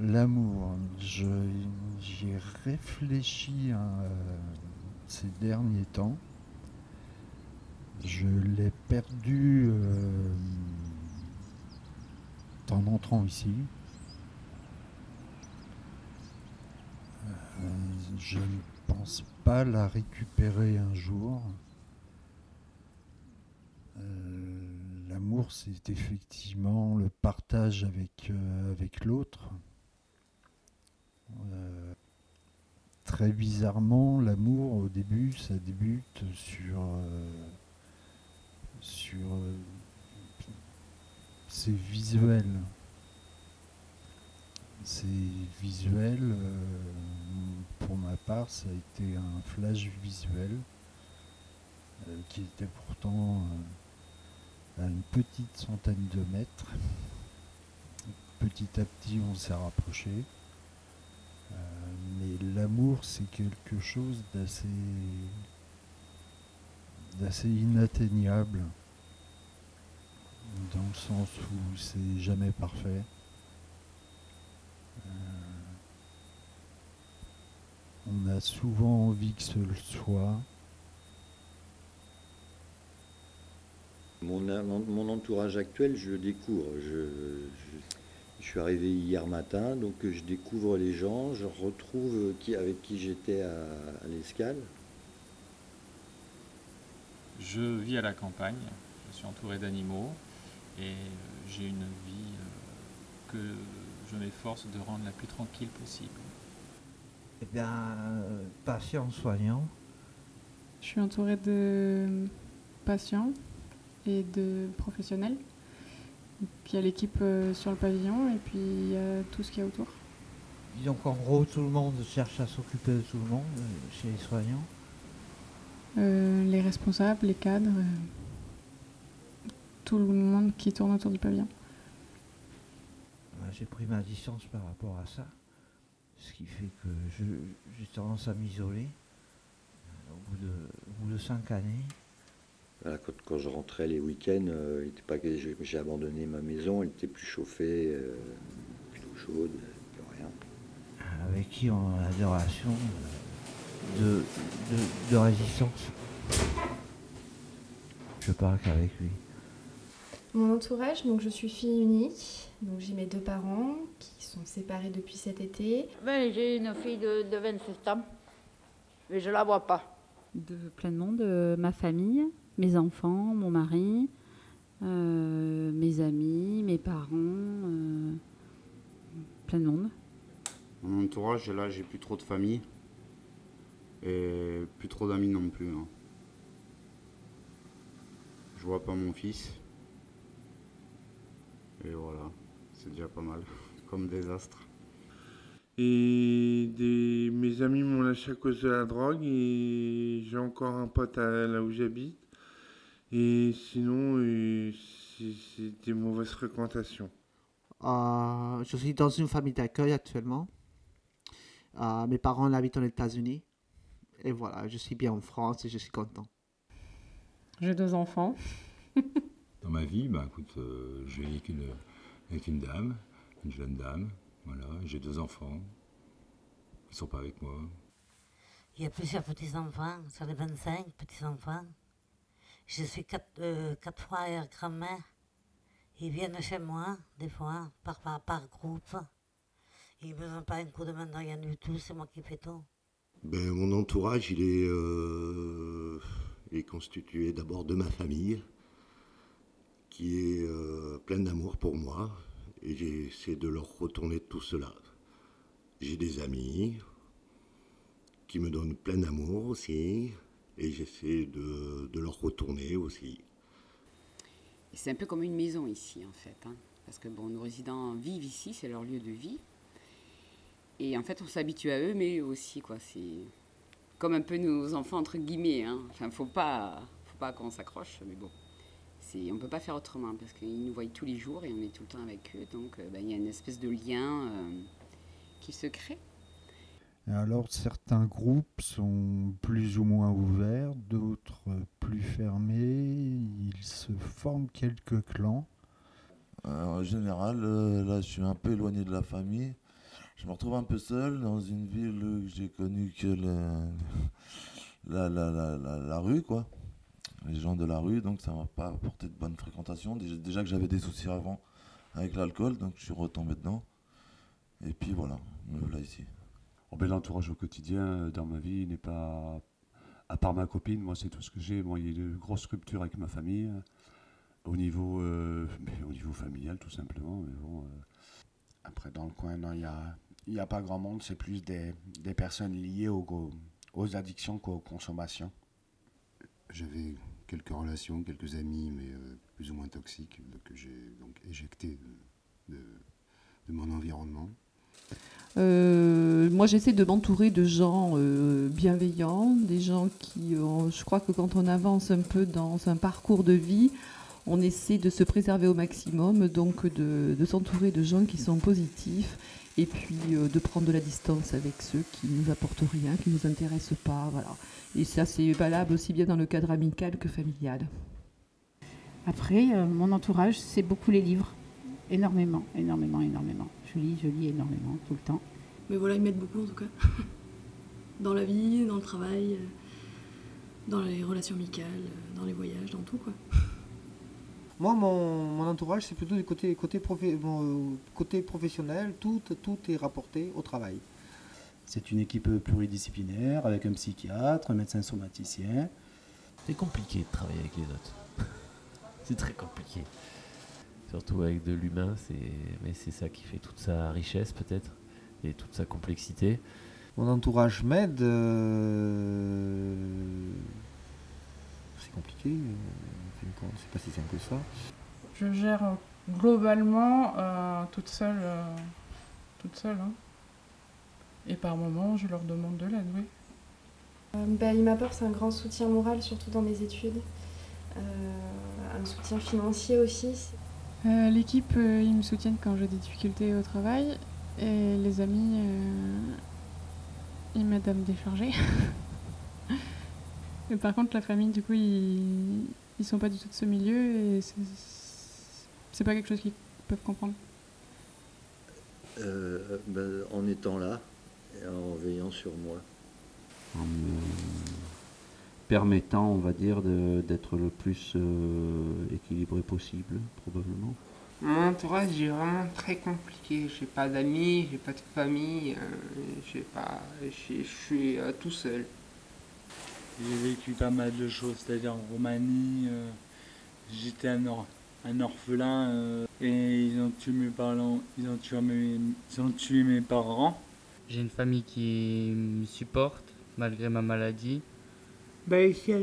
L'amour, j'y ai réfléchi ces derniers temps. Je l'ai perdu en entrant ici. Je ne pense pas la récupérer un jour. L'amour, c'est effectivement le partage avec l'autre. Très bizarrement, l'amour, au début, ça débute sur c'est visuel. C'est visuel. Pour ma part, ça a été un flash visuel qui était pourtant à une petite centaine de mètres. Petit à petit, on s'est rapproché. Mais l'amour, c'est quelque chose d'assez inatteignable, dans le sens où c'est jamais parfait. On a souvent envie que ce le soit. Mon entourage actuel, je le découvre. Je suis arrivé hier matin, donc je découvre les gens, je retrouve avec qui j'étais à l'Escale. Je vis à la campagne, je suis entouré d'animaux et j'ai une vie que je m'efforce de rendre la plus tranquille possible. Eh bien, patient soignant. Je suis entourée de patients et de professionnels. Il y a l'équipe sur le pavillon et puis il y a tout ce qu'il y a autour. Disons qu'en gros, tout le monde cherche à s'occuper de tout le monde chez les soignants. Les responsables, les cadres, tout le monde qui tourne autour du pavillon. J'ai pris ma distance par rapport à ça, ce qui fait que j'ai tendance à m'isoler au bout de 5 années. Voilà, quand je rentrais les week-ends, j'ai abandonné ma maison, elle n'était plus chauffée, plus d'eau chaude, plus rien. Avec qui on a des relations de résistance. Je parle qu'avec lui. Mon entourage, donc je suis fille unique, donc j'ai mes 2 parents qui sont séparés depuis cet été. J'ai une fille de 27 ans, mais je la vois pas. Pleinement de ma famille, mes enfants, mon mari, mes amis, mes parents, plein de monde. Mon entourage, là, j'ai plus trop de famille et plus trop d'amis non plus. Hein. Je vois pas mon fils. Et voilà, c'est déjà pas mal comme désastre. Et mes amis m'ont lâché à cause de la drogue et j'ai encore un pote là où j'habite. Et sinon, c'est des mauvaises fréquentations. Je suis dans une famille d'accueil actuellement. Mes parents habitent aux États-Unis. Et voilà, je suis bien en France et je suis content. J'ai 2 enfants. Dans ma vie, écoute, j'ai vécu avec une dame, une jeune dame. Voilà, j'ai 2 enfants. Ils ne sont pas avec moi. Il y a plusieurs petits-enfants, sur les 25 petits-enfants. Je suis 4 fois grand-mère. Ils viennent chez moi, des fois, par groupe. Ils ne me donnent pas un coup de main de rien du tout, c'est moi qui fais tout. Mon entourage, il est constitué d'abord de ma famille, qui est pleine d'amour pour moi, et j'essaie de leur retourner tout cela. J'ai des amis qui me donnent plein d'amour aussi, et j'essaie de leur retourner aussi. C'est un peu comme une maison ici en fait, hein, parce que nos résidents vivent ici, c'est leur lieu de vie. Et en fait, on s'habitue à eux, mais eux aussi, quoi. C'est comme un peu nos enfants, entre guillemets. Hein. Enfin, faut pas qu'on s'accroche, mais bon. On ne peut pas faire autrement, parce qu'ils nous voient tous les jours et on est tout le temps avec eux. Donc, il y a une espèce de lien qui se crée. Alors, certains groupes sont plus ou moins ouverts, d'autres plus fermés. Il se forment quelques clans. En général, là, je suis un peu éloigné de la famille. Je me retrouve un peu seul dans une ville où j'ai connu que la rue, quoi. Les gens de la rue, donc ça m'a pas apporté de bonne fréquentation. Déjà que j'avais des soucis avant avec l'alcool, donc je suis retombé dedans. Et puis voilà, me voilà ici. Oh ben, l'entourage au quotidien dans ma vie n'est pas... À part ma copine, moi c'est tout ce que j'ai. Bon, il y a de grosses ruptures avec ma famille, au niveau familial tout simplement. Mais bon, Après, dans le coin, non, il y a pas grand monde. C'est plus des personnes liées aux addictions qu'aux consommations. J'avais quelques relations, quelques amis, mais plus ou moins toxiques, que j'ai donc éjectés de mon environnement. Moi, j'essaie de m'entourer de gens bienveillants, des gens qui, je crois que quand on avance un peu dans un parcours de vie, on essaie de se préserver au maximum, donc de s'entourer de gens qui sont positifs, et puis de prendre de la distance avec ceux qui nous apportent rien, qui nous intéressent pas, voilà. Et ça, c'est valable aussi bien dans le cadre amical que familial. Après, mon entourage, c'est beaucoup les livres. Énormément, énormément, énormément. Je lis énormément, tout le temps. Mais voilà, ils m'aident beaucoup en tout cas. Dans la vie, dans le travail, dans les relations amicales, dans les voyages, dans tout quoi. Moi, mon entourage, c'est plutôt du côté professionnel. Tout est rapporté au travail. C'est une équipe pluridisciplinaire avec un psychiatre, un médecin somaticien. C'est compliqué de travailler avec les autres. C'est très compliqué. Surtout avec de l'humain, mais c'est ça qui fait toute sa richesse peut-être et toute sa complexité. Mon entourage m'aide. C'est compliqué. C'est pas si simple que ça. Je gère globalement toute seule. Hein. Et par moments, je leur demande de l'aide, oui. Il m'apporte un grand soutien moral, surtout dans mes études. Un soutien financier aussi. L'équipe, ils me soutiennent quand j'ai des difficultés au travail. Et les amis, ils m'aident à me décharger. Et par contre, la famille, du coup, ils sont pas du tout de ce milieu et c'est pas quelque chose qu'ils peuvent comprendre. En étant là et en veillant sur moi. En me permettant, on va dire, d'être le plus équilibré possible, probablement. Mon entourage est vraiment très compliqué. J'ai pas d'amis, j'ai pas de famille, je suis tout seul. J'ai vécu pas mal de choses, c'est-à-dire en Roumanie, j'étais un orphelin et ils ont tué mes parents. Ils ont tué mes parents. J'ai une famille qui me supporte malgré ma maladie. Ici, à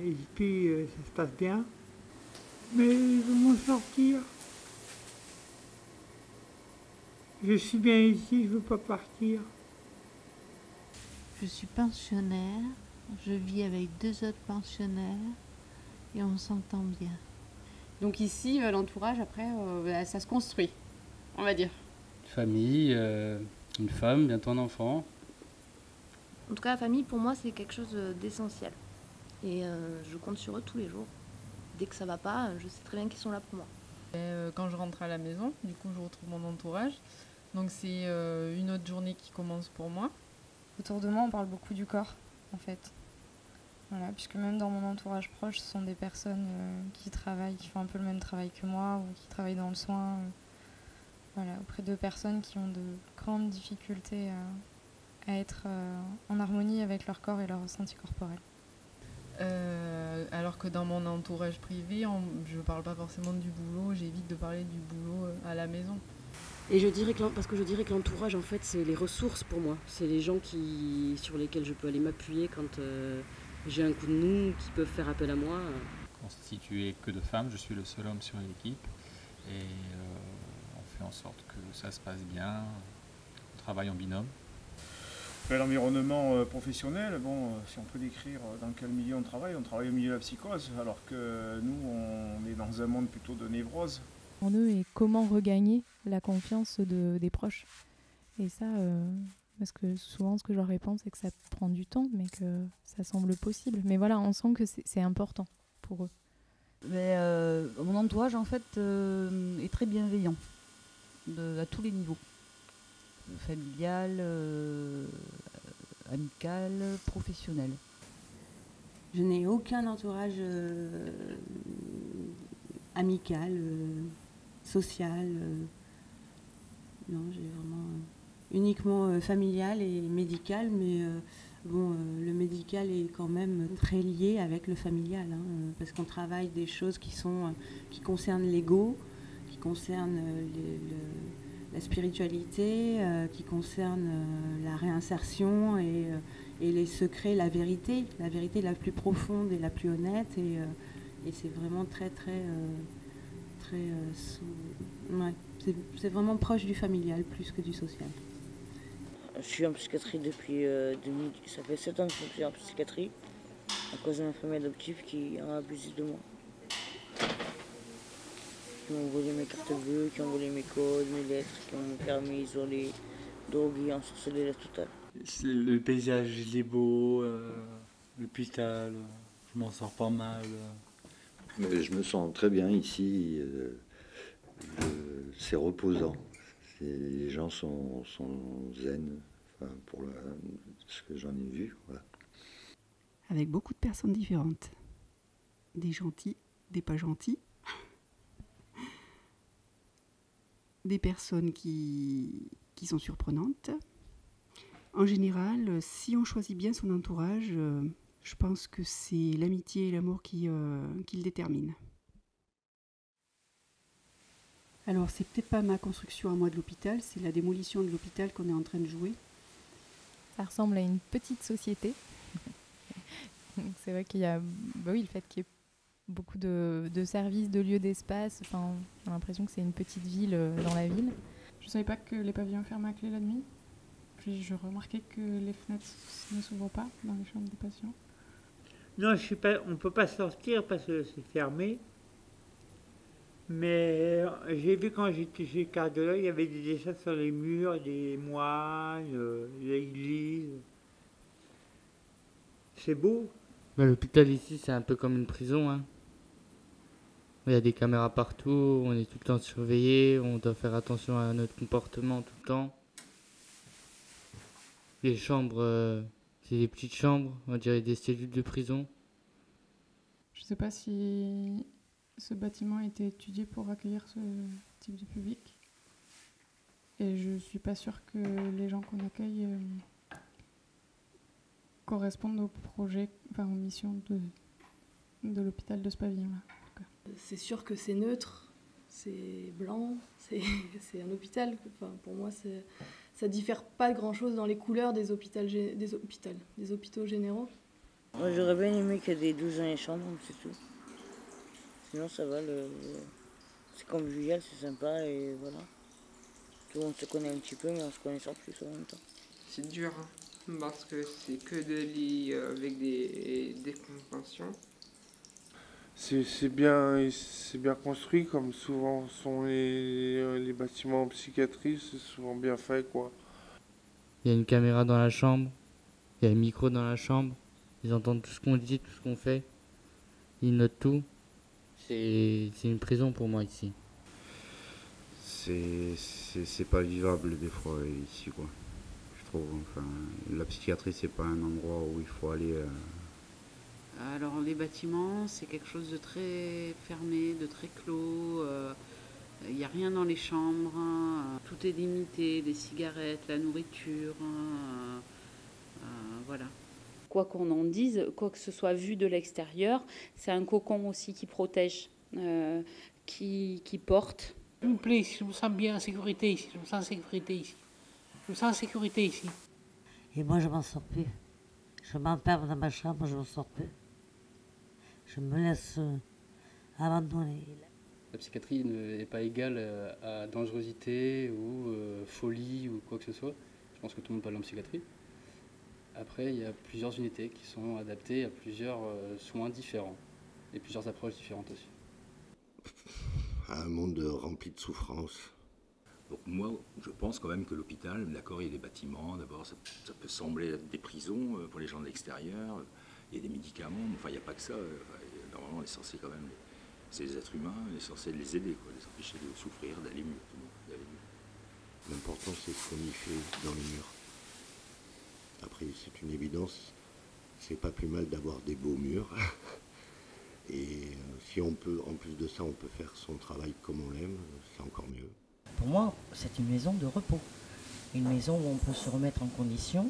Espy, ça se passe bien. Mais je veux m'en sortir. Je suis bien ici, je veux pas partir. Je suis pensionnaire, je vis avec 2 autres pensionnaires et on s'entend bien. Donc ici, l'entourage, après, ça se construit, on va dire. Famille, une femme, bientôt un enfant. En tout cas, la famille, pour moi, c'est quelque chose d'essentiel. Et je compte sur eux tous les jours. Dès que ça va pas, je sais très bien qu'ils sont là pour moi. Quand je rentre à la maison, du coup, je retrouve mon entourage. Donc c'est une autre journée qui commence pour moi. Autour de moi, on parle beaucoup du corps, en fait. Voilà, puisque même dans mon entourage proche, ce sont des personnes qui travaillent, qui font un peu le même travail que moi, ou qui travaillent dans le soin. Voilà, auprès de personnes qui ont de grandes difficultés à être en harmonie avec leur corps et leur ressenti corporel. Alors que dans mon entourage privé, je parle pas forcément du boulot, j'évite de parler du boulot à la maison. Et je dirais que l'entourage, en fait, c'est les ressources pour moi. C'est les gens sur lesquels je peux aller m'appuyer quand j'ai un coup de mou, qui peuvent faire appel à moi. Constitué que de femmes, je suis le seul homme sur l'équipe. Et on fait en sorte que ça se passe bien. On travaille en binôme. L'environnement professionnel, si on peut décrire dans quel milieu on travaille au milieu de la psychose, alors que nous, on est dans un monde plutôt de névrose. En eux et comment regagner la confiance des proches. Et ça, parce que souvent ce que je leur réponds, c'est que ça prend du temps, mais que ça semble possible. Mais voilà, on sent que c'est important pour eux. Mais, mon entourage, en fait, est très bienveillant à tous les niveaux. familial, amical, professionnel. Je n'ai aucun entourage amical, social. Non, j'ai vraiment uniquement familial et médical, mais le médical est quand même très lié avec le familial, hein, parce qu'on travaille des choses qui concernent l'ego, qui concernent la spiritualité, qui concernent la réinsertion et les secrets, la vérité la plus profonde et la plus honnête, et c'est vraiment très c'est vraiment proche du familial plus que du social. Je suis en psychiatrie depuis 2000, ça fait 7 ans que je suis en psychiatrie à cause de ma famille adoptive qui a abusé de moi. Qui m'ont volé mes cartes bleues, qui ont volé mes codes, mes lettres, qui ont permis isolé, drogué, ensorcelé la totale. Le paysage il est beau, l'hôpital, je m'en sors pas mal. Mais je me sens très bien ici, c'est reposant. Les gens sont zen, enfin, pour ce que j'en ai vu. Voilà. Avec beaucoup de personnes différentes. Des gentils, des pas gentils. Des personnes qui sont surprenantes. En général, si on choisit bien son entourage, je pense que c'est l'amitié et l'amour qui le déterminent. Alors, c'est peut-être pas ma construction à moi de l'hôpital, c'est la démolition de l'hôpital qu'on est en train de jouer. Ça ressemble à une petite société. C'est vrai qu'il y a le fait qu'il y ait beaucoup de services, de lieux d'espace. Enfin, j'ai l'impression que c'est une petite ville dans la ville. Je ne savais pas que les pavillons fermaient à clé la nuit. Puis je remarquais que les fenêtres ne s'ouvrent pas dans les chambres des patients. Non, on ne peut pas sortir parce que c'est fermé. Mais j'ai vu quand j'étais chez Cardeloy, il y avait des dessins sur les murs, des moines, l'église. C'est beau. L'hôpital ici, c'est un peu comme une prison. Hein. Il y a des caméras partout, on est tout le temps surveillé, on doit faire attention à notre comportement tout le temps. Les chambres, c'est des petites chambres, on dirait des cellules de prison. Je ne sais pas si ce bâtiment a été étudié pour accueillir ce type de public. Et je ne suis pas sûre que les gens qu'on accueille correspondent aux projets, aux missions de l'hôpital de ce pavillon-là. C'est sûr que c'est neutre, c'est blanc, c'est un hôpital. Enfin, pour moi, ça diffère pas grand-chose dans les couleurs des hôpitaux généraux. Moi, j'aurais bien aimé qu'il y ait des 12 dans les chambres, c'est tout. Sinon, ça va, c'est convivial, c'est sympa, et voilà. Tout le monde se connaît un petit peu, mais on se connaît sans plus en même temps. C'est dur, hein, parce que c'est que des lits avec des conventions. C'est bien construit, comme souvent sont les bâtiments en psychiatrie, c'est souvent bien fait, quoi. Il y a une caméra dans la chambre, il y a un micro dans la chambre, ils entendent tout ce qu'on dit, tout ce qu'on fait, ils notent tout. C'est une prison pour moi ici. C'est pas vivable des fois ici, quoi. Je trouve, enfin, la psychiatrie c'est pas un endroit où il faut aller. Alors les bâtiments, c'est quelque chose de très fermé, de très clos. Il n'y a rien dans les chambres. Tout est limité, les cigarettes, la nourriture. Voilà. Quoi qu'on en dise, quoi que ce soit vu de l'extérieur, c'est un cocon aussi qui protège, qui porte. Je me plais ici, je me sens bien en sécurité ici, je me sens en sécurité ici. Je me sens en sécurité ici. Et moi, je m'en sors plus. Je m'enferme dans ma chambre, je ne m'en sors plus. Je me laisse abandonner. La psychiatrie n'est pas égale à dangerosité ou folie ou quoi que ce soit. Je pense que tout le monde parle en psychiatrie. Après, il y a plusieurs unités qui sont adaptées à plusieurs soins différents et plusieurs approches différentes aussi. Un monde rempli de souffrance. Donc moi, je pense quand même que l'hôpital, d'accord, il y a des bâtiments, d'abord ça peut sembler être des prisons pour les gens de l'extérieur, il y a des médicaments, mais enfin il n'y a pas que ça. Normalement on est censé quand même, c'est les êtres humains, on est censé les aider, quoi, les empêcher de souffrir, d'aller mieux, tout le monde, d'aller mieux. L'important, c'est ce qu'on y fait dans les murs. Après, c'est une évidence, c'est pas plus mal d'avoir des beaux murs. Et si on peut, en plus de ça, on peut faire son travail comme on l'aime, c'est encore mieux. Pour moi, c'est une maison de repos. Une maison où on peut se remettre en condition,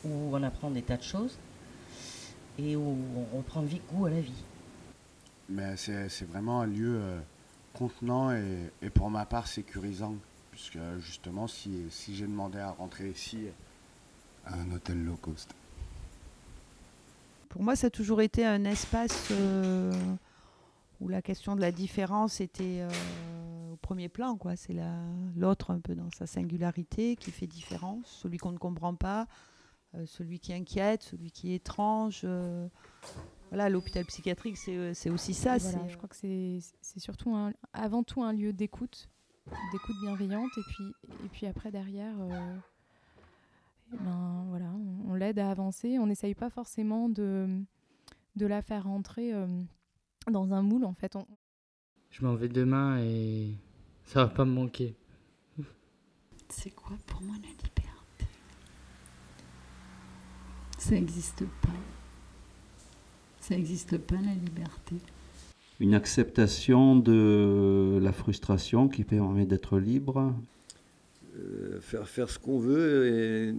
où on apprend des tas de choses et où on reprend vite goût à la vie. Mais c'est vraiment un lieu contenant et pour ma part sécurisant. Puisque justement, si j'ai demandé à rentrer ici à un hôtel low cost. Pour moi, ça a toujours été un espace où la question de la différence était au premier plan, quoi. C'est l'autre un peu dans sa singularité qui fait différence, celui qu'on ne comprend pas, celui qui inquiète, celui qui est étrange. Voilà, l'hôpital psychiatrique, c'est aussi ça. Voilà, je crois que c'est surtout avant tout un lieu d'écoute bienveillante, et puis après derrière, voilà, on l'aide à avancer. On n'essaye pas forcément de la faire rentrer dans un moule, en fait. Je m'en vais demain et ça va pas me manquer. C'est quoi pour moi la liberté? Ça n'existe pas. Ça n'existe pas, la liberté. Une acceptation de la frustration qui permet d'être libre. Faire ce qu'on veut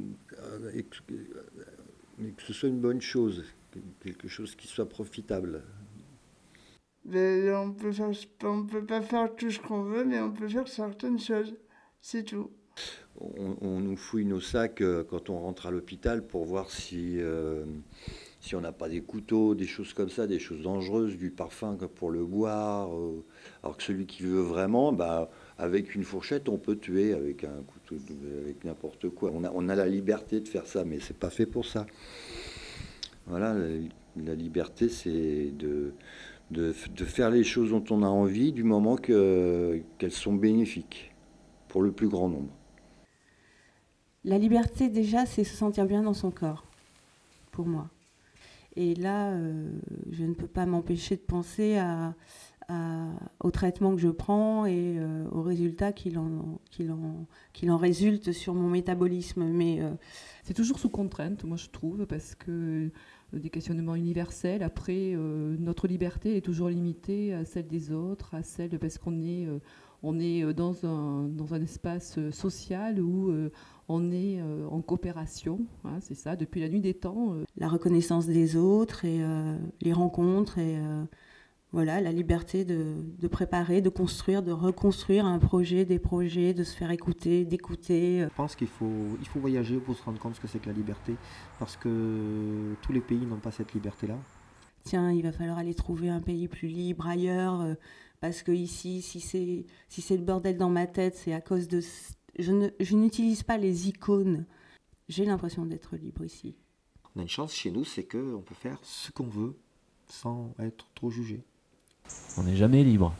mais que ce soit une bonne chose, quelque chose qui soit profitable. Mais on peut pas faire tout ce qu'on veut, mais on peut faire certaines choses, c'est tout. On nous fouille nos sacs quand on rentre à l'hôpital pour voir si on n'a pas des couteaux, des choses comme ça, des choses dangereuses, du parfum pour le boire. Alors que celui qui veut vraiment, avec une fourchette, on peut tuer avec un couteau, avec n'importe quoi. On a la liberté de faire ça, mais c'est pas fait pour ça. Voilà, la liberté, c'est de faire les choses dont on a envie, du moment qu'elles sont bénéfiques pour le plus grand nombre. La liberté, déjà, c'est se sentir bien dans son corps, pour moi. Et là, je ne peux pas m'empêcher de penser au traitement que je prends et aux résultats qu'il en résulte sur mon métabolisme. Mais c'est toujours sous contrainte, moi je trouve, parce que des questionnements universels. Après, notre liberté est toujours limitée à celle des autres, parce qu'on est dans un espace social où on est en coopération, hein, c'est ça, depuis la nuit des temps. La reconnaissance des autres et les rencontres et voilà, la liberté de préparer, de construire, de reconstruire un projet, des projets, de se faire écouter, d'écouter. Je pense qu'il faut voyager pour se rendre compte ce que c'est que la liberté, parce que tous les pays n'ont pas cette liberté-là. Tiens, il va falloir aller trouver un pays plus libre ailleurs, parce que ici, si c'est le bordel dans ma tête, c'est à cause de... Je n'utilise pas les icônes. J'ai l'impression d'être libre ici. On a une chance chez nous, c'est qu'on peut faire ce qu'on veut sans être trop jugé. On n'est jamais libre,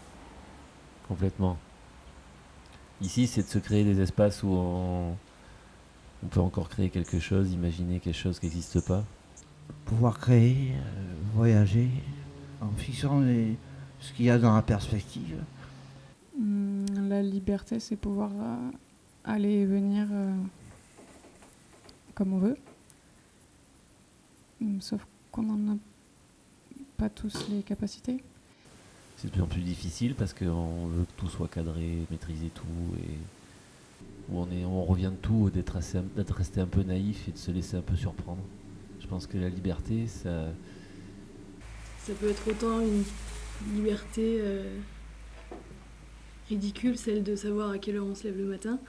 complètement. Ici, c'est de se créer des espaces où on peut encore créer quelque chose, imaginer quelque chose qui n'existe pas. Pouvoir créer, voyager, en fixant ce qu'il y a dans la perspective. La liberté, c'est pouvoir aller et venir comme on veut. Sauf qu'on n'en a pas tous les capacités. C'est de plus en plus difficile parce qu'on veut que tout soit cadré, maîtriser tout, et où on revient de tout, d'être resté un peu naïf et de se laisser un peu surprendre. Je pense que la liberté, ça peut être autant une liberté ridicule, celle de savoir à quelle heure on se lève le matin,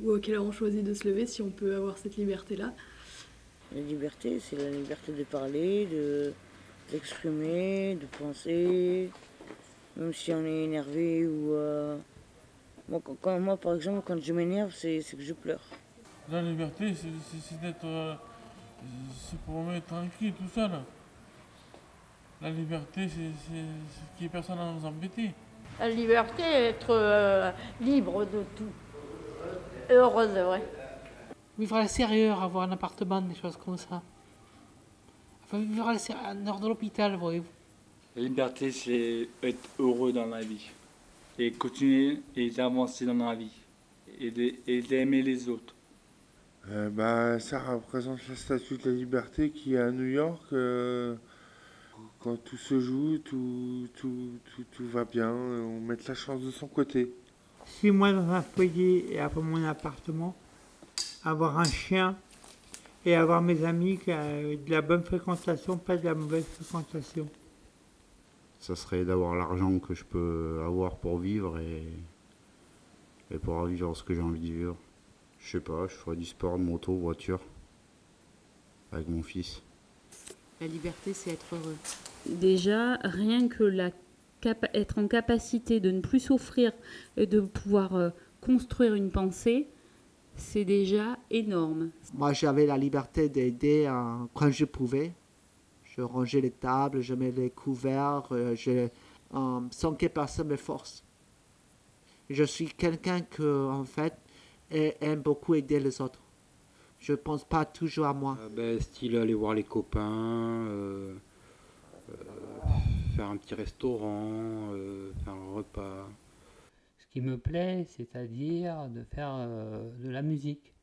ou à quelle heure on choisit de se lever, si on peut avoir cette liberté-là. La liberté, c'est la liberté de parler, d'exprimer, de penser, même si on est énervé ou... Moi, par exemple, quand je m'énerve, c'est que je pleure. La liberté, c'est d'être... c'est pour me mettre tranquille, tout seul. La liberté, c'est qu'il n'y ait personne à nous embêter. La liberté, être libre de tout. Heureuse, ouais. Vivre à l'extérieur, avoir un appartement, des choses comme ça. Enfin, vivre en dehors de l'hôpital, voyez-vous. La liberté, c'est être heureux dans la vie. Et continuer et avancer dans la vie. et d'aimer les autres. Ça représente la statue de la liberté qui est à New York. Quand tout se joue, tout va bien, on met la chance de son côté. Si moi, dans un foyer et après mon appartement, avoir un chien et avoir mes amis qui ont de la bonne fréquentation, pas de la mauvaise fréquentation. Ça serait d'avoir l'argent que je peux avoir pour vivre et pour vivre ce que j'ai envie de vivre. Je sais pas, je ferais du sport, de moto, voiture, avec mon fils. La liberté, c'est être heureux. Déjà, rien que être en capacité de ne plus souffrir et de pouvoir construire une pensée, c'est déjà énorme. Moi, j'avais la liberté d'aider quand je pouvais. Je rangeais les tables, je mets les couverts, sans que personne me force. Je suis quelqu'un qui, en fait, aime beaucoup aider les autres. Je ne pense pas toujours à moi. Style aller voir les copains, faire un petit restaurant, faire un repas. Ce qui me plaît, c'est-à-dire de faire de la musique.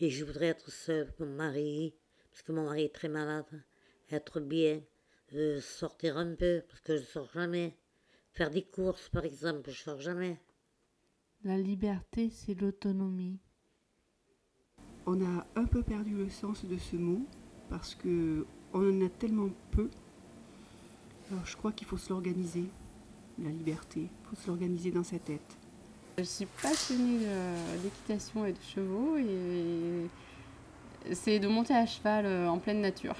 Et je voudrais être seule avec mon mari, parce que mon mari est très malade. Être bien, sortir un peu, parce que je ne sors jamais. Faire des courses, par exemple, je ne sors jamais. La liberté, c'est l'autonomie. On a un peu perdu le sens de ce mot, parce qu'on en a tellement peu. Alors je crois qu'il faut se l'organiser, la liberté. Il faut se l'organiser dans sa tête. Je suis passionnée d'équitation et de chevaux, et c'est de monter à cheval en pleine nature.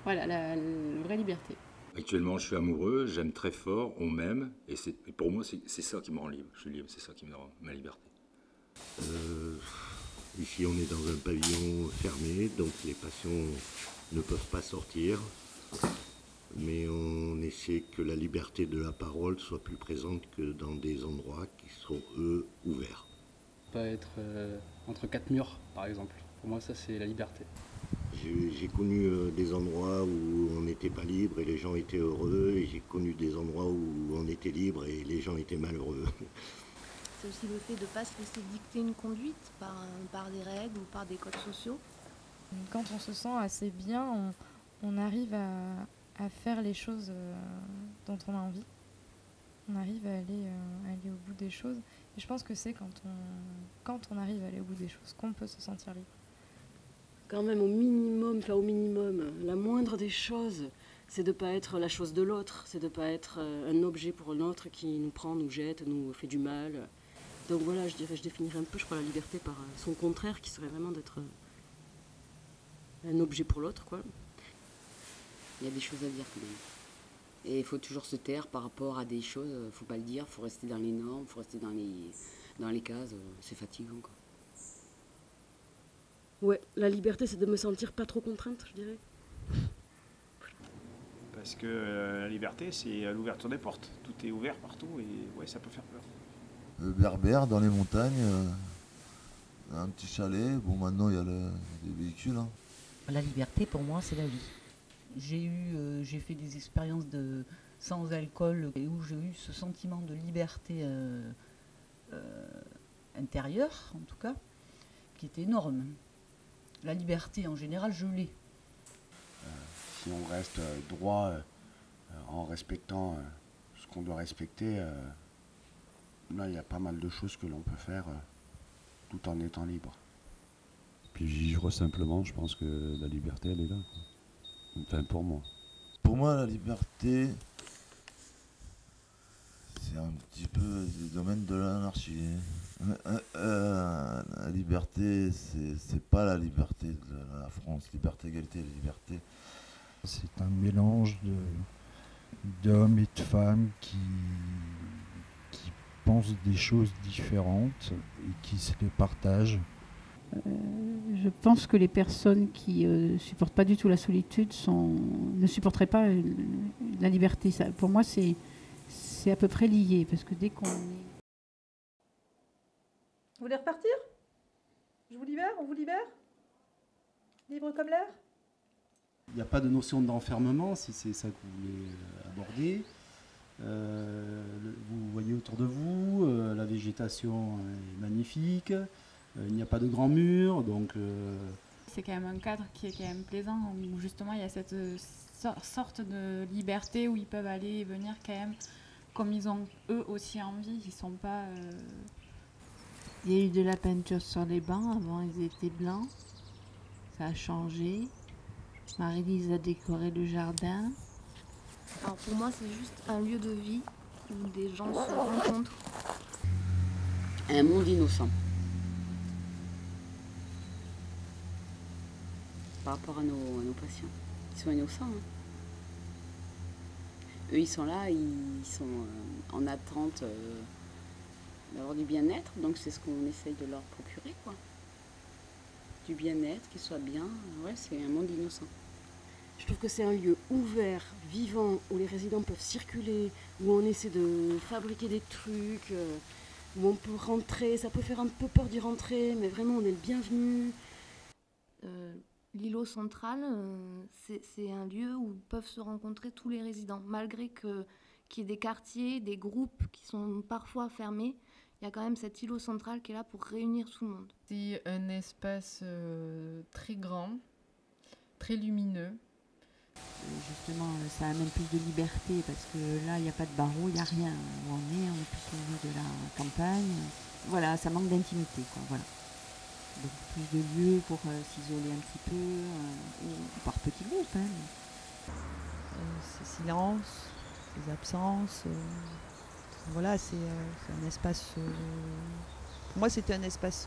Voilà la vraie liberté. Actuellement, je suis amoureux, j'aime très fort, on m'aime, et pour moi, c'est ça qui me rend libre. Je suis libre, c'est ça qui me rend ma liberté. Ici, on est dans un pavillon fermé, donc les patients ne peuvent pas sortir. Mais on essaie que la liberté de la parole soit plus présente que dans des endroits qui sont, eux, ouverts. Pas être entre quatre murs, par exemple. Pour moi, ça, c'est la liberté. J'ai connu des endroits où on n'était pas libre et les gens étaient heureux, et j'ai connu des endroits où on était libre et les gens étaient malheureux. C'est aussi le fait de ne pas se laisser dicter une conduite par des règles ou par des codes sociaux. Quand on se sent assez bien, on arrive à faire les choses dont on a envie. On arrive à aller au bout des choses. Et je pense que c'est quand on arrive à aller au bout des choses qu'on peut se sentir libre. Quand même au minimum, la moindre des choses, c'est de ne pas être la chose de l'autre, c'est de ne pas être un objet pour un autre qui nous prend, nous jette, nous fait du mal. Donc voilà, je définirais un peu, je crois, la liberté par son contraire, qui serait vraiment d'être un objet pour l'autre, quoi. Il y a des choses à dire quand même. Et il faut toujours se taire par rapport à des choses, il ne faut pas le dire, il faut rester dans les normes, il faut rester dans les cases, c'est fatigant, quoi. Ouais, la liberté, c'est de me sentir pas trop contrainte, je dirais. Parce que la liberté, c'est l'ouverture des portes. Tout est ouvert partout et ouais, ça peut faire peur. Berbère, dans les montagnes, un petit chalet. Bon, maintenant, il y a des véhicules. Hein. La liberté, pour moi, c'est la vie. J'ai fait des expériences sans alcool et où j'ai eu ce sentiment de liberté intérieure, en tout cas, qui était énorme. La liberté, en général, je l'ai. Si on reste droit en respectant ce qu'on doit respecter, là, il y a pas mal de choses que l'on peut faire tout en étant libre. Puis vivre simplement, je pense que la liberté, elle est là, quoi. Enfin, pour moi. Pour moi, la liberté, c'est un petit peu le domaine de l'anarchie. La liberté, c'est pas la liberté de la France. Liberté, égalité, liberté. C'est un mélange d'hommes et de femmes qui pensent des choses différentes et qui se les partagent. Je pense que les personnes qui ne supportent pas du tout la solitude ne supporteraient pas la liberté. Ça, pour moi, c'est à peu près lié, parce que dès qu'on est... Vous voulez repartir? Je vous libère? On vous libère? Libre comme l'air? Il n'y a pas de notion d'enfermement, si c'est ça que vous voulez aborder. Vous voyez autour de vous, la végétation est magnifique, il n'y a pas de grands murs, donc... C'est quand même un cadre qui est quand même plaisant, où justement il y a cette sorte de liberté où ils peuvent aller et venir quand même comme ils ont eux aussi envie. Ils sont pas... Il y a eu de la peinture sur les bancs, avant ils étaient blancs, ça a changé. Marie-Lise a décoré le jardin. Alors pour moi, c'est juste un lieu de vie où des gens se rencontrent. Un monde innocent. Par rapport à nos patients. Ils sont innocents. Hein. Eux, ils sont là, ils sont en attente d'avoir du bien-être. Donc c'est ce qu'on essaye de leur procurer, quoi. Du bien-être, qu'ils soient bien. Ouais, c'est un monde innocent. Je trouve que c'est un lieu ouvert, vivant, où les résidents peuvent circuler, où on essaie de fabriquer des trucs, où on peut rentrer. Ça peut faire un peu peur d'y rentrer, mais vraiment, on est le bienvenu. L'îlot central, c'est un lieu où peuvent se rencontrer tous les résidents. Malgré qu'il y ait des quartiers, des groupes qui sont parfois fermés, il y a quand même cet îlot central qui est là pour réunir tout le monde. C'est un espace très grand, très lumineux. Justement, ça amène plus de liberté parce que là, il n'y a pas de barreaux, il n'y a rien. Où on est plus au milieu de la campagne. Voilà, ça manque d'intimité, quoi. Voilà. Donc plus de lieux pour s'isoler un petit peu, ou par petits groupes. Hein. Ces silences, ces absences, voilà, c'est un espace. Pour moi, c'est un espace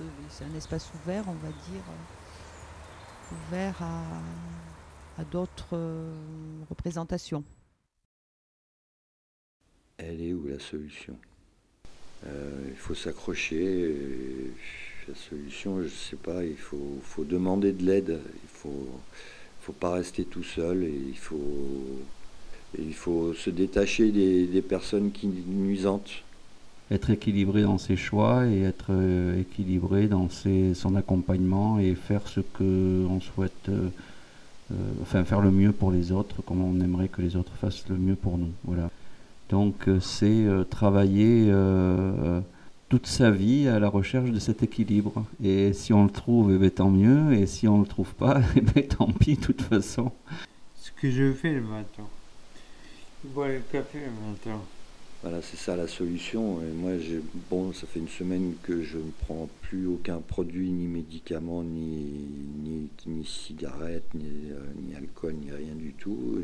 ouvert, on va dire, ouvert à d'autres représentations. Elle est où la solution? Il faut s'accrocher. La solution, je ne sais pas, il faut demander de l'aide. Il faut pas rester tout seul. Et il faut se détacher des personnes nuisantes. Être équilibré dans ses choix et être équilibré dans son accompagnement et faire ce qu'on souhaite, faire le mieux pour les autres, comme on aimerait que les autres fassent le mieux pour nous. Voilà. Donc c'est travailler toute sa vie à la recherche de cet équilibre. Et si on le trouve, eh bien, tant mieux. Et si on ne le trouve pas, eh bien, tant pis, de toute façon. Ce que je fais le matin. Je bois le café le matin. Voilà, c'est ça la solution. Et moi, ça fait une semaine que je ne prends plus aucun produit, ni médicament, ni cigarette, ni alcool, ni rien du tout.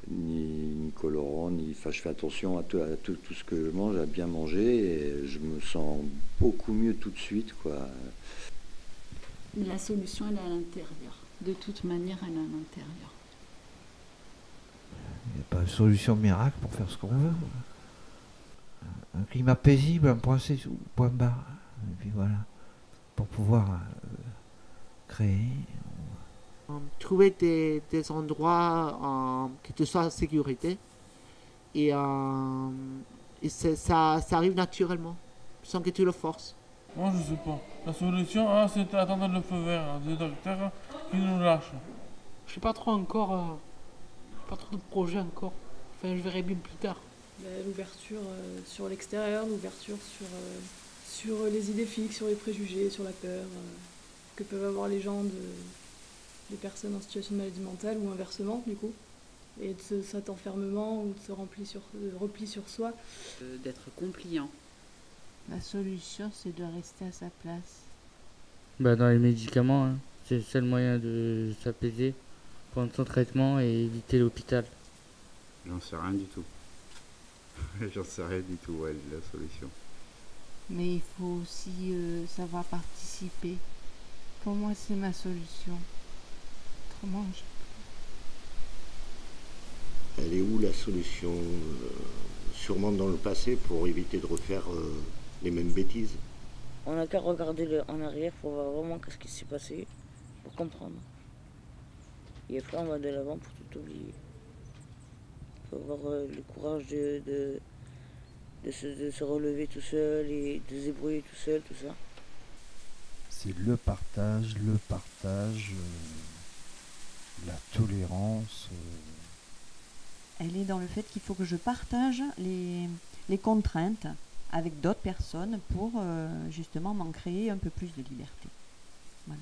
Ni colorant, je fais attention à tout ce que je mange, à bien manger, et je me sens beaucoup mieux tout de suite, quoi. La solution, elle est à l'intérieur. De toute manière, elle est à l'intérieur. Il n'y a pas de solution miracle pour faire ce qu'on veut. Un climat paisible, un point C, point barre. Et puis voilà, pour pouvoir créer. Trouver des endroits qui te soient en sécurité et ça arrive naturellement, sans que tu le forces. Moi je sais pas. La solution, c'est d'attendre le feu vert des docteurs qui nous lâchent. Je sais pas trop encore, pas trop de projets encore. Enfin, je verrai bien plus tard. L'ouverture sur l'extérieur, l'ouverture sur les idées fixes, sur les préjugés, sur la peur que peuvent avoir les gens des personnes en situation de maladie mentale ou inversement du coup, et de cet enfermement ou de ce repli sur soi. D'être compliant. La solution, c'est de rester à sa place. Dans les médicaments, hein, c'est le seul moyen de s'apaiser, prendre son traitement et éviter l'hôpital. J'en sais rien du tout. J'en sais rien du tout, ouais, la solution. Mais il faut aussi savoir participer. Pour moi, c'est ma solution. Elle est où la solution? Sûrement dans le passé pour éviter de refaire les mêmes bêtises. On n'a qu'à regarder en arrière pour voir vraiment ce qui s'est passé, pour comprendre. Et après on va de l'avant pour tout oublier. Il faut avoir le courage de se relever tout seul et de se débrouiller tout seul, tout ça. C'est le partage, la tolérance, elle est dans le fait qu'il faut que je partage les contraintes avec d'autres personnes pour justement m'en créer un peu plus de liberté. Voilà.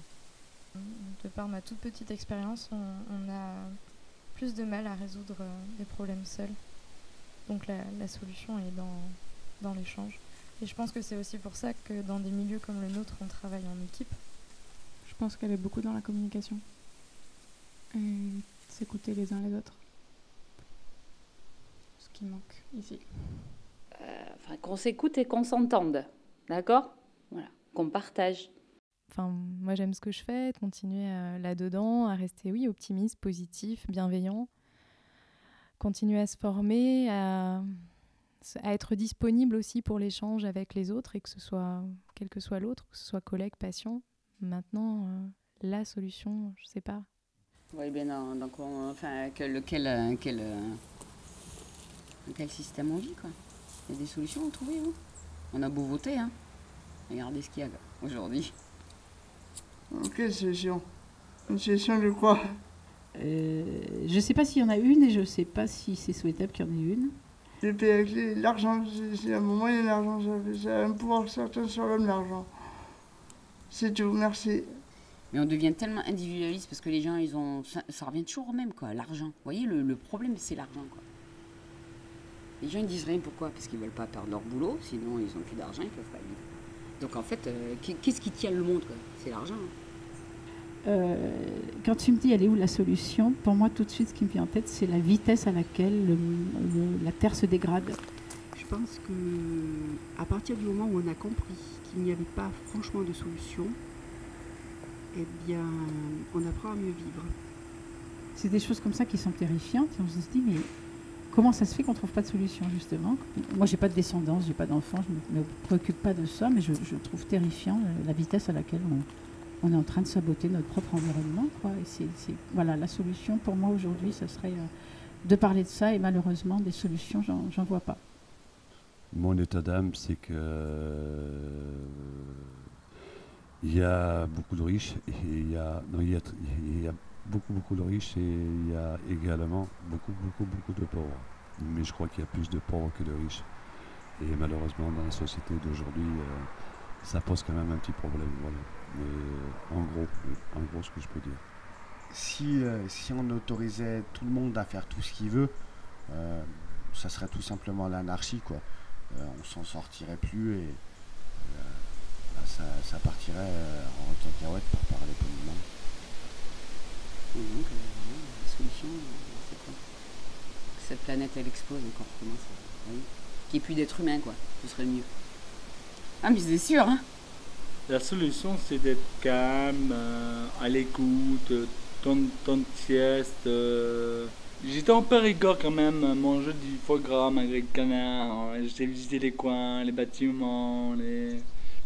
De par ma toute petite expérience, on a plus de mal à résoudre des problèmes seuls. Donc la solution est dans l'échange. Et je pense que c'est aussi pour ça que dans des milieux comme le nôtre, on travaille en équipe. Je pense qu'elle est beaucoup dans la communication. Et s'écouter les uns les autres. Ce qui manque ici. Enfin, qu'on s'écoute et qu'on s'entende. D'accord ? Voilà. Qu'on partage. Enfin, moi j'aime ce que je fais, de continuer là-dedans, à rester optimiste, positif, bienveillant. Continuer à se former, à être disponible aussi pour l'échange avec les autres, et que ce soit, quel que soit l'autre, que ce soit collègue, patient. Maintenant, la solution, je sais pas. Oui, bien, donc, quel système on vit, quoi. Il y a des solutions à trouver, vous. On a beau voter, hein. Regardez ce qu'il y a aujourd'hui. Quelle solution? Une solution de quoi? Je ne sais pas s'il y en a une et je ne sais pas si c'est souhaitable qu'il y en ait une. Le PAC, l'argent, c'est un moment, il y a l'argent, ça a un pouvoir certain sur l'homme, l'argent. C'est tout, merci. Mais on devient tellement individualiste parce que les gens, ça revient toujours au même, quoi, l'argent. Vous voyez, le problème, c'est l'argent, quoi. Les gens, ils disent rien, pourquoi? Parce qu'ils ne veulent pas perdre leur boulot, sinon ils n'ont plus d'argent, ils ne peuvent pas vivre. Donc en fait, qu'est-ce qui tient le monde, quoi? C'est l'argent. Quand tu me dis elle est où la solution, pour moi tout de suite ce qui me vient en tête c'est la vitesse à laquelle la Terre se dégrade. Je pense qu'à partir du moment où on a compris qu'il n'y avait pas franchement de solution, eh bien on apprend à mieux vivre. C'est des choses comme ça qui sont terrifiantes et on se dit mais comment ça se fait qu'on ne trouve pas de solution justement? Moi j'ai pas de descendance, j'ai pas d'enfants, je ne me préoccupe pas de ça, mais je trouve terrifiant la vitesse à laquelle on est en train de saboter notre propre environnement, quoi. Et voilà, la solution pour moi aujourd'hui, ce serait de parler de ça, et malheureusement, des solutions, j'en vois pas. Mon état d'âme, c'est que il y a beaucoup de riches, et il y a beaucoup de riches, et il y a également beaucoup de pauvres. Mais je crois qu'il y a plus de pauvres que de riches. Et malheureusement, dans la société d'aujourd'hui, ça pose quand même un petit problème, voilà. Mais en gros, ce que je peux dire. Si on autorisait tout le monde à faire tout ce qu'il veut, ça serait tout simplement l'anarchie, quoi. On s'en sortirait plus et ça partirait en cacahuète pour parler poliment. Et donc, la solution, c'est quoi? Que cette planète, elle explose et qu'on recommence. Vous voyez? Qu'il n'y ait plus d'êtres humains, quoi. Ce serait le mieux. Ah, mais c'est sûr, hein. La solution, c'est d'être calme, à l'écoute, temps de sieste. J'étais en Périgord quand même, manger du foie gras malgré le canard. J'ai visité les coins, les bâtiments,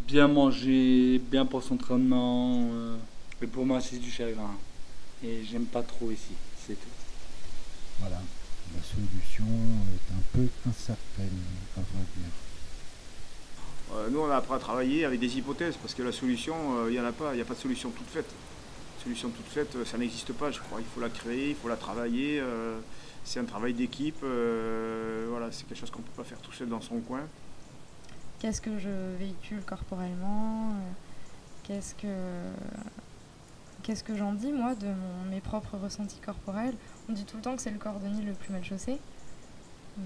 bien manger, bien pour son entraînement. Mais pour moi, c'est du chagrin. Et j'aime pas trop ici, c'est tout. Voilà, la solution est un peu incertaine, à vrai dire. Nous, on apprend à travailler avec des hypothèses, parce que la solution, il n'y en a pas, il n'y a pas de solution toute faite. Solution toute faite, ça n'existe pas, je crois. Il faut la créer, il faut la travailler. C'est un travail d'équipe. Voilà, c'est quelque chose qu'on ne peut pas faire tout seul dans son coin. Qu'est-ce que je véhicule corporellement? Qu'est-ce que j'en dis, moi, de mes propres ressentis corporels? On dit tout le temps que c'est le cordonnier le plus mal chaussé.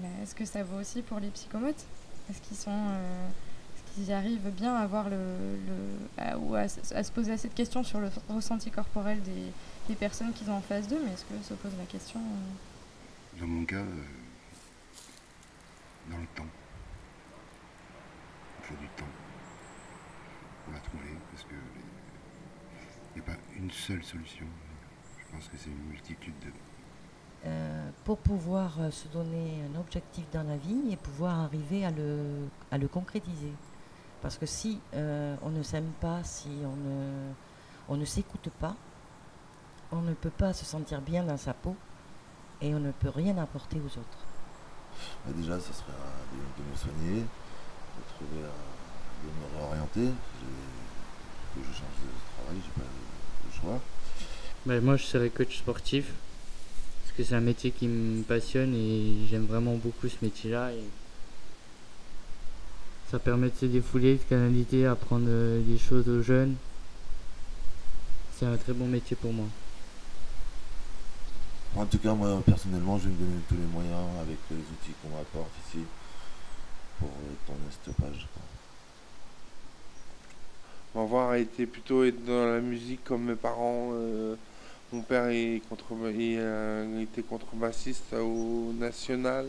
Mais est-ce que ça vaut aussi pour les psychomotes? Est-ce qu'ils sont... Ils arrivent bien à avoir à se poser cette question sur le ressenti corporel des personnes qu'ils ont en face d'eux, mais est-ce que se pose la question Dans mon cas, dans le temps. Il faut du temps pour la trouver, parce que il n'y a pas une seule solution. Je pense que c'est une multitude de... Pour pouvoir se donner un objectif dans la vie et pouvoir arriver à le concrétiser. Parce que si on ne s'aime pas, si on ne s'écoute pas, on ne peut pas se sentir bien dans sa peau et on ne peut rien apporter aux autres. Déjà, ça serait de me soigner, de me réorienter. Il faut que je change de travail, j'ai pas le choix. Moi, je serais coach sportif. Parce parce que c'est un métier qui me passionne et j'aime vraiment beaucoup ce métier-là. Et ça permet de se défouler, de canaliser, apprendre des choses aux jeunes. C'est un très bon métier pour moi. En tout cas, moi, personnellement, je vais me donner tous les moyens avec les outils qu'on m'apporte ici pour tourner cette page. Mon voir a été plutôt être dans la musique comme mes parents. Mon père était contrebassiste au National,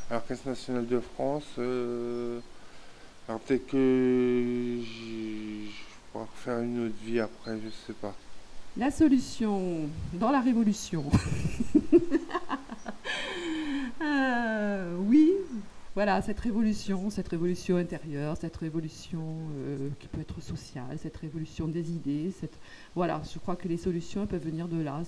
à l'Orchestre National de France. Alors peut-être que je pourrais faire une autre vie après, je sais pas. La solution dans la révolution. Oui, voilà, cette révolution intérieure, cette révolution qui peut être sociale, cette révolution des idées. Voilà, je crois que les solutions peuvent venir de là,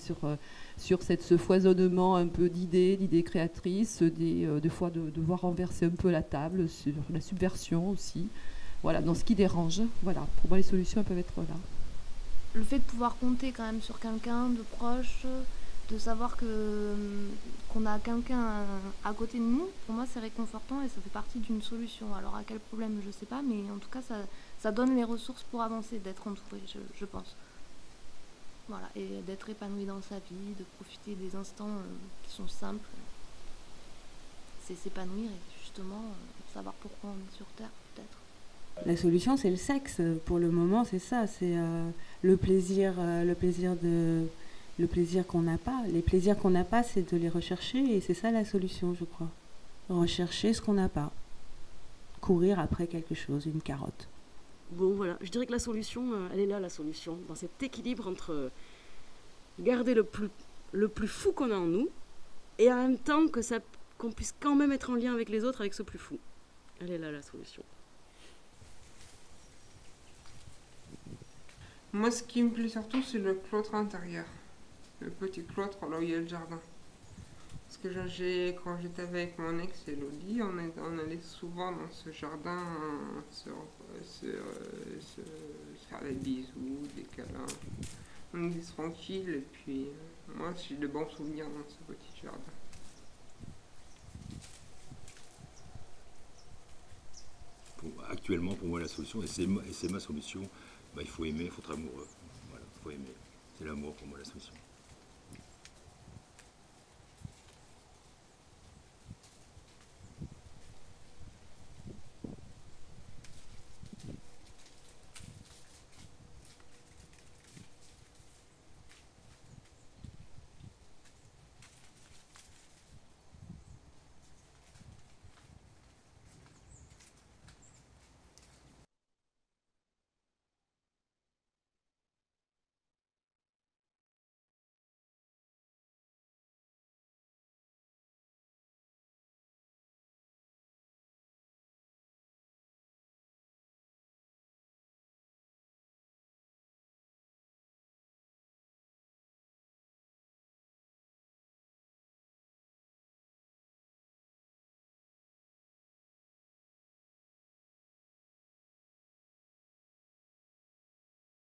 sur ce foisonnement un peu d'idées créatrices, des fois de devoir renverser un peu la table, sur la subversion aussi. Voilà, dans ce qui dérange. Voilà, pour moi les solutions peuvent être là. Le fait de pouvoir compter quand même sur quelqu'un de proche, de savoir qu'on a quelqu'un à côté de nous, pour moi c'est réconfortant et ça fait partie d'une solution. Alors à quel problème, je sais pas, mais en tout cas ça donne les ressources pour avancer, d'être entouré, je pense. Voilà, et d'être épanoui dans sa vie, de profiter des instants qui sont simples. C'est s'épanouir et justement savoir pourquoi on est sur Terre, peut-être. La solution, c'est le sexe. Pour le moment, c'est ça. C'est le plaisir qu'on n'a pas. Les plaisirs qu'on n'a pas, c'est de les rechercher. Et c'est ça la solution, je crois. Rechercher ce qu'on n'a pas. Courir après quelque chose, une carotte. Bon, voilà. Je dirais que la solution, elle est là, la solution. Dans cet équilibre entre garder le plus fou qu'on a en nous et en même temps qu'on puisse quand même être en lien avec les autres, avec ce plus fou. Elle est là, la solution. Moi, ce qui me plaît surtout, c'est le cloître intérieur. Le petit cloître là où il y a le jardin. Parce que quand j'étais avec mon ex Elodie, on allait souvent dans ce jardin se faire des bisous, des câlins. On était tranquille et puis moi j'ai de bons souvenirs dans ce petit jardin. Actuellement, pour moi, la solution, et c'est ma solution, il faut aimer, il faut être amoureux. Voilà, il faut aimer. C'est l'amour pour moi la solution.